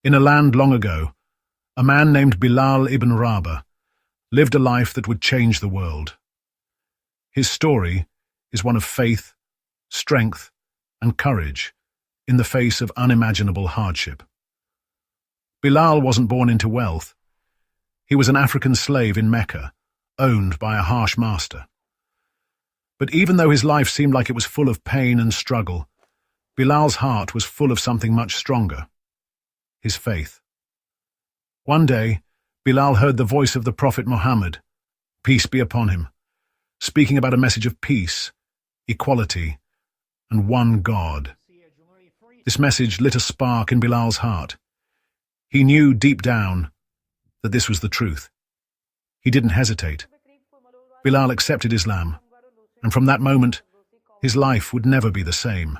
In a land long ago, a man named Bilal ibn Rabah lived a life that would change the world. His story is one of faith, strength, and courage in the face of unimaginable hardship. Bilal wasn't born into wealth. He was an African slave in Mecca, owned by a harsh master. But even though his life seemed like it was full of pain and struggle, Bilal's heart was full of something much stronger: his faith. One day, Bilal heard the voice of the Prophet Muhammad, peace be upon him, speaking about a message of peace, equality, and one God. This message lit a spark in Bilal's heart. He knew deep down that this was the truth. He didn't hesitate. Bilal accepted Islam, and from that moment, his life would never be the same.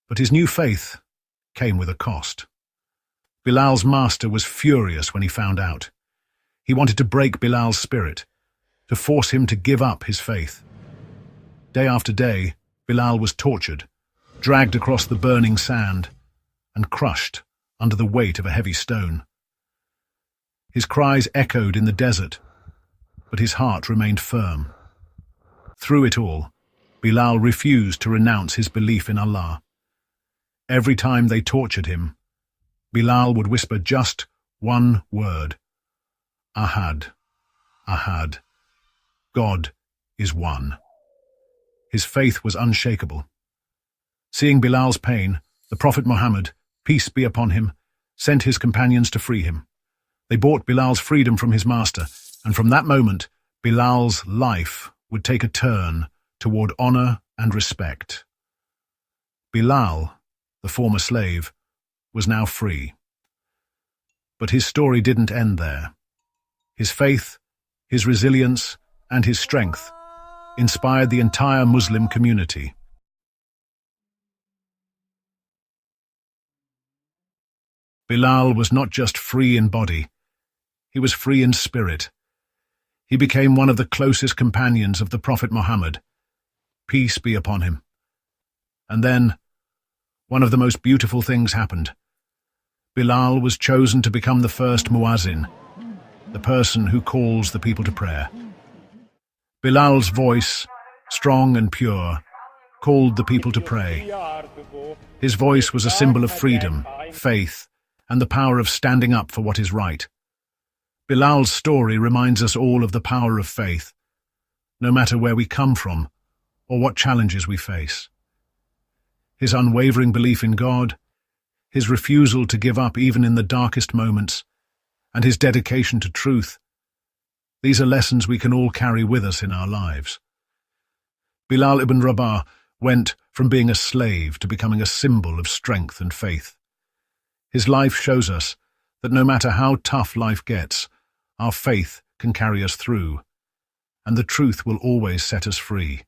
But his new faith came with a cost. Bilal's master was furious when he found out. He wanted to break Bilal's spirit, to force him to give up his faith. Day after day, Bilal was tortured, dragged across the burning sand, and crushed under the weight of a heavy stone. His cries echoed in the desert, but his heart remained firm. Through it all, Bilal refused to renounce his belief in Allah. Every time they tortured him, Bilal would whisper just one word: Ahad, Ahad. God is one. His faith was unshakable. Seeing Bilal's pain, the Prophet Muhammad, peace be upon him, sent his companions to free him. They bought Bilal's freedom from his master, and from that moment, Bilal's life would take a turn toward honor and respect. Bilal, the former slave, was now free. But his story didn't end there. His faith, his resilience, and his strength inspired the entire Muslim community. Bilal was not just free in body, he was free in spirit. He became one of the closest companions of the Prophet Muhammad, peace be upon him. And then, one of the most beautiful things happened. Bilal was chosen to become the first muezzin, the person who calls the people to prayer. Bilal's voice, strong and pure, called the people to pray. His voice was a symbol of freedom, faith, and the power of standing up for what is right. Bilal's story reminds us all of the power of faith, no matter where we come from or what challenges we face. His unwavering belief in God, his refusal to give up even in the darkest moments, and his dedication to truth, these are lessons we can all carry with us in our lives. Bilal ibn Rabah went from being a slave to becoming a symbol of strength and faith. His life shows us that no matter how tough life gets, our faith can carry us through, and the truth will always set us free.